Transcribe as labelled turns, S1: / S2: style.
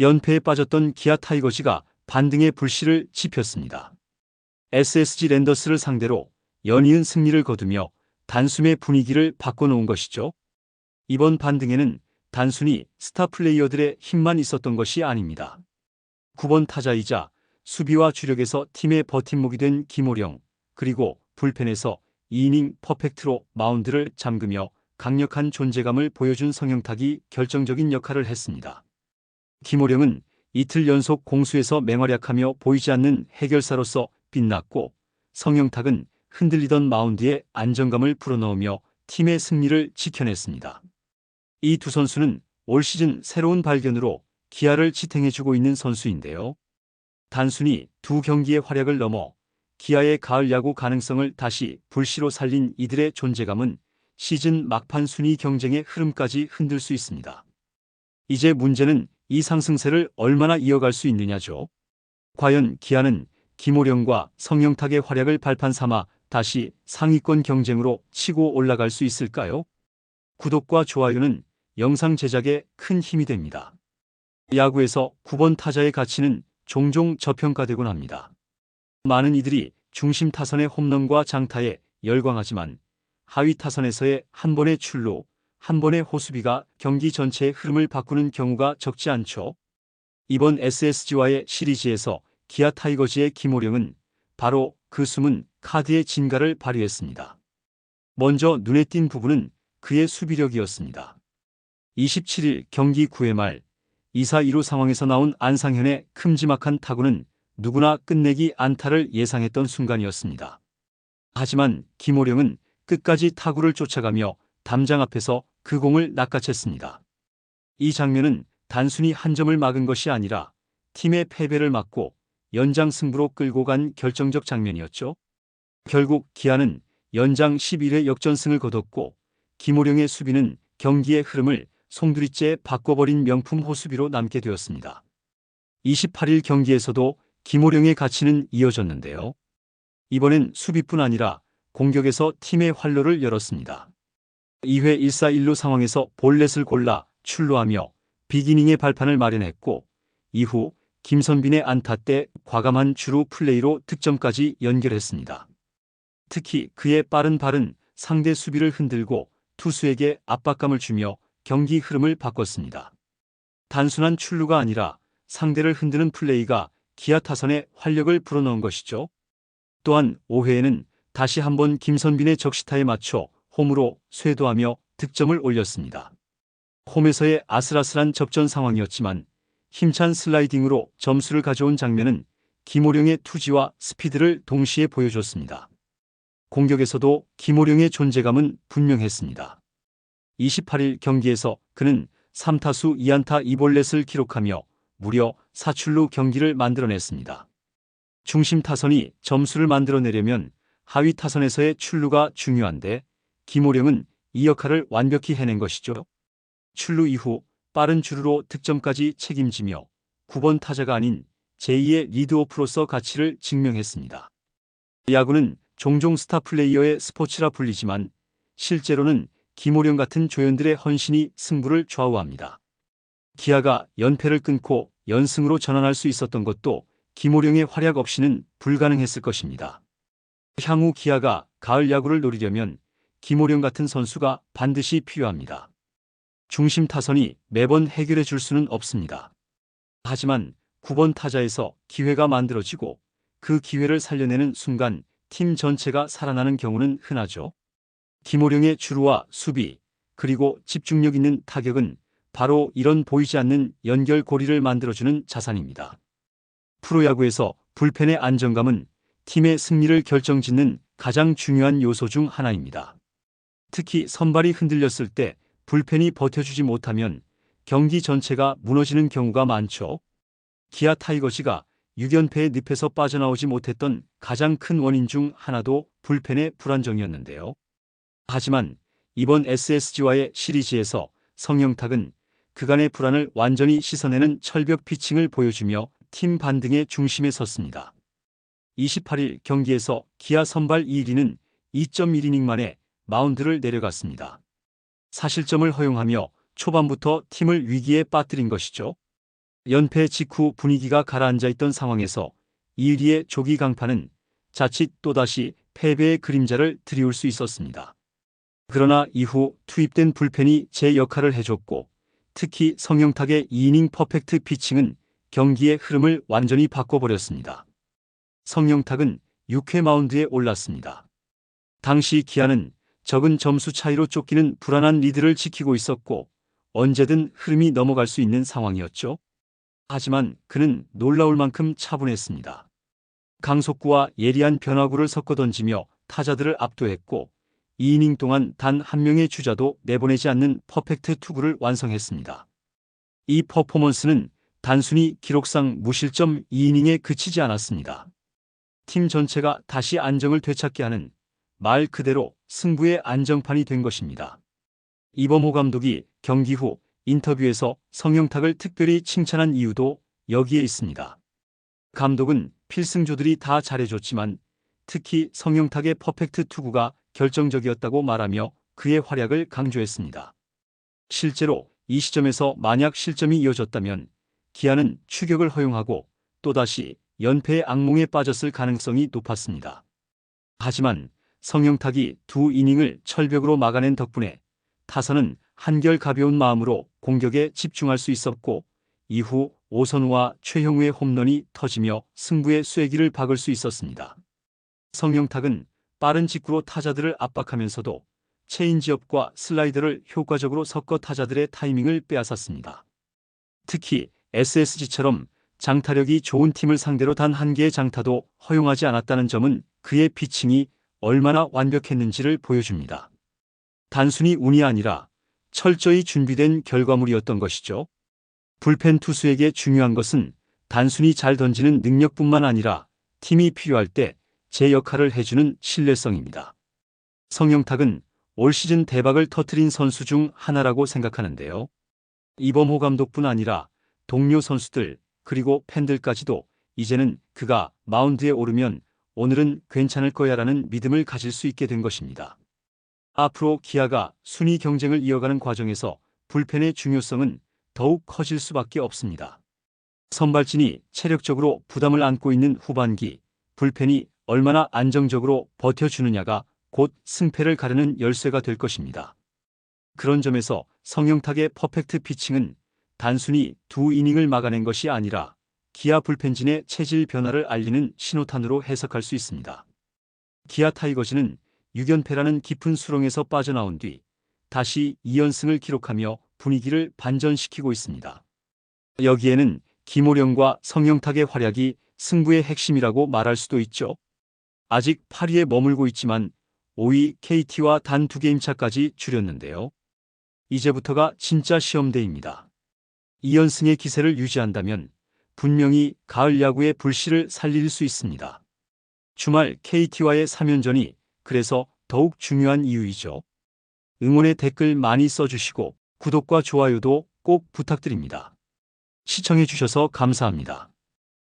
S1: 연패에 빠졌던 기아 타이거즈가 반등의 불씨를 지폈습니다. SSG 랜더스를 상대로 연이은 승리를 거두며 단숨에 분위기를 바꿔놓은 것이죠. 이번 반등에는 단순히 스타 플레이어들의 힘만 있었던 것이 아닙니다. 9번 타자이자 수비와 주력에서 팀의 버팀목이 된 김호령, 그리고 불펜에서 2이닝 퍼펙트로 마운드를 잠그며 강력한 존재감을 보여준 성영탁이 결정적인 역할을 했습니다. 김호령은 이틀 연속 공수에서 맹활약하며 보이지 않는 해결사로서 빛났고, 성영탁은 흔들리던 마운드에 안정감을 불어넣으며 팀의 승리를 지켜냈습니다. 이 두 선수는 올 시즌 새로운 발견으로 기아를 지탱해주고 있는 선수인데요. 단순히 두 경기의 활약을 넘어 기아의 가을 야구 가능성을 다시 불씨로 살린 이들의 존재감은 시즌 막판 순위 경쟁의 흐름까지 흔들 수 있습니다. 이제 문제는 이 상승세를 얼마나 이어갈 수 있느냐죠. 과연 기아는 김호령과 성영탁의 활약을 발판 삼아 다시 상위권 경쟁으로 치고 올라갈 수 있을까요? 구독과 좋아요는 영상 제작에 큰 힘이 됩니다. 야구에서 9번 타자의 가치는 종종 저평가되곤 합니다. 많은 이들이 중심 타선의 홈런과 장타에 열광하지만 하위 타선에서의 한 번의 출루, 한 번의 호수비가 경기 전체의 흐름을 바꾸는 경우가 적지 않죠. 이번 SSG와의 시리즈에서 기아 타이거즈의 김호령은 바로 그 숨은 카드의 진가를 발휘했습니다. 먼저 눈에 띈 부분은 그의 수비력이었습니다. 27일 경기 9회 말 2사 1루 상황에서 나온 안상현의 큼지막한 타구는 누구나 끝내기 안타를 예상했던 순간이었습니다. 하지만 김호령은 끝까지 타구를 쫓아가며 담장 앞에서 그 공을 낚아챘습니다. 이 장면은 단순히 한 점을 막은 것이 아니라 팀의 패배를 막고 연장 승부로 끌고 간 결정적 장면이었죠. 결국 기아는 연장 11회 역전승을 거뒀고, 김호령의 수비는 경기의 흐름을 송두리째 바꿔버린 명품 호수비로 남게 되었습니다. 28일 경기에서도 김호령의 가치는 이어졌는데요. 이번엔 수비뿐 아니라 공격에서 팀의 활로를 열었습니다. 2회 1사 1루 상황에서 볼넷을 골라 출루하며 비기닝의 발판을 마련했고, 이후 김선빈의 안타 때 과감한 주루 플레이로 득점까지 연결했습니다. 특히 그의 빠른 발은 상대 수비를 흔들고 투수에게 압박감을 주며 경기 흐름을 바꿨습니다. 단순한 출루가 아니라 상대를 흔드는 플레이가 기아 타선의 활력을 불어넣은 것이죠. 또한 5회에는 다시 한번 김선빈의 적시타에 맞춰 홈으로 쇄도하며 득점을 올렸습니다. 홈에서의 아슬아슬한 접전 상황이었지만 힘찬 슬라이딩으로 점수를 가져온 장면은 김호령의 투지와 스피드를 동시에 보여줬습니다. 공격에서도 김호령의 존재감은 분명했습니다. 28일 경기에서 그는 3타수 2안타 2볼넷을 기록하며 무려 4출루 경기를 만들어냈습니다. 중심 타선이 점수를 만들어내려면 하위 타선에서의 출루가 중요한데, 김호령은 이 역할을 완벽히 해낸 것이죠. 출루 이후 빠른 주루로 득점까지 책임지며 9번 타자가 아닌 제2의 리드오프로서 가치를 증명했습니다. 야구는 종종 스타 플레이어의 스포츠라 불리지만 실제로는 김호령 같은 조연들의 헌신이 승부를 좌우합니다. 기아가 연패를 끊고 연승으로 전환할 수 있었던 것도 김호령의 활약 없이는 불가능했을 것입니다. 향후 기아가 가을 야구를 노리려면 김호령 같은 선수가 반드시 필요합니다. 중심 타선이 매번 해결해 줄 수는 없습니다. 하지만 9번 타자에서 기회가 만들어지고 그 기회를 살려내는 순간 팀 전체가 살아나는 경우는 흔하죠. 김호령의 주루와 수비, 그리고 집중력 있는 타격은 바로 이런 보이지 않는 연결고리를 만들어주는 자산입니다. 프로야구에서 불펜의 안정감은 팀의 승리를 결정짓는 가장 중요한 요소 중 하나입니다. 특히 선발이 흔들렸을 때 불펜이 버텨주지 못하면 경기 전체가 무너지는 경우가 많죠. 기아 타이거즈가 6연패의 늪에서 빠져나오지 못했던 가장 큰 원인 중 하나도 불펜의 불안정이었는데요. 하지만 이번 SSG와의 시리즈에서 성영탁은 그간의 불안을 완전히 씻어내는 철벽 피칭을 보여주며 팀 반등의 중심에 섰습니다. 28일 경기에서 기아 선발 이일이는 2.1이닝 만에 마운드를 내려갔습니다. 사실점을 허용하며 초반부터 팀을 위기에 빠뜨린 것이죠. 연패 직후 분위기가 가라앉아 있던 상황에서 이의리의 조기 강판은 자칫 또다시 패배의 그림자를 드리울 수 있었습니다. 그러나 이후 투입된 불펜이 제 역할을 해줬고 특히 성영탁의 2이닝 퍼펙트 피칭은 경기의 흐름을 완전히 바꿔버렸습니다. 성영탁은 6회 마운드에 올랐습니다. 당시 기아는 적은 점수 차이로 쫓기는 불안한 리드를 지키고 있었고 언제든 흐름이 넘어갈 수 있는 상황이었죠. 하지만 그는 놀라울 만큼 차분했습니다. 강속구와 예리한 변화구를 섞어 던지며 타자들을 압도했고 2이닝 동안 단 한 명의 주자도 내보내지 않는 퍼펙트 투구를 완성했습니다. 이 퍼포먼스는 단순히 기록상 무실점 2이닝에 그치지 않았습니다. 팀 전체가 다시 안정을 되찾게 하는 말 그대로 승부의 안정판이 된 것입니다. 이범호 감독이 경기 후 인터뷰에서 성영탁을 특별히 칭찬한 이유도 여기에 있습니다. 감독은 필승조들이 다 잘해줬지만 특히 성영탁의 퍼펙트 투구가 결정적이었다고 말하며 그의 활약을 강조했습니다. 실제로 이 시점에서 만약 실점이 이어졌다면 기아는 추격을 허용하고 또다시 연패의 악몽에 빠졌을 가능성이 높았습니다. 하지만 성영탁이 두 이닝을 철벽으로 막아낸 덕분에 타선은 한결 가벼운 마음으로 공격에 집중할 수 있었고 이후 오선우와 최형우의 홈런이 터지며 승부의 쐐기를 박을 수 있었습니다. 성영탁은 빠른 직구로 타자들을 압박하면서도 체인지업과 슬라이더를 효과적으로 섞어 타자들의 타이밍을 빼앗았습니다. 특히 SSG처럼 장타력이 좋은 팀을 상대로 단 한 개의 장타도 허용하지 않았다는 점은 그의 피칭이 얼마나 완벽했는지를 보여줍니다. 단순히 운이 아니라 철저히 준비된 결과물이었던 것이죠. 불펜 투수에게 중요한 것은 단순히 잘 던지는 능력뿐만 아니라 팀이 필요할 때 제 역할을 해주는 신뢰성입니다. 성영탁은 올 시즌 대박을 터뜨린 선수 중 하나라고 생각하는데요. 이범호 감독뿐 아니라 동료 선수들 그리고 팬들까지도 이제는 그가 마운드에 오르면 오늘은 괜찮을 거야라는 믿음을 가질 수 있게 된 것입니다. 앞으로 기아가 순위 경쟁을 이어가는 과정에서 불펜의 중요성은 더욱 커질 수밖에 없습니다. 선발진이 체력적으로 부담을 안고 있는 후반기, 불펜이 얼마나 안정적으로 버텨주느냐가 곧 승패를 가르는 열쇠가 될 것입니다. 그런 점에서 성영탁의 퍼펙트 피칭은 단순히 두 이닝을 막아낸 것이 아니라 기아 불펜진의 체질 변화를 알리는 신호탄으로 해석할 수 있습니다. 기아 타이거즈는 6연패라는 깊은 수렁에서 빠져나온 뒤 다시 2연승을 기록하며 분위기를 반전시키고 있습니다. 여기에는 김호령과 성영탁의 활약이 승부의 핵심이라고 말할 수도 있죠. 아직 8위에 머물고 있지만 5위 KT와 단 2게임 차까지 줄였는데요. 이제부터가 진짜 시험대입니다. 2연승의 기세를 유지한다면 분명히 가을 야구의 불씨를 살릴 수 있습니다. 주말 KT와의 3연전이 그래서 더욱 중요한 이유이죠. 응원의 댓글 많이 써주시고 구독과 좋아요도 꼭 부탁드립니다. 시청해주셔서 감사합니다.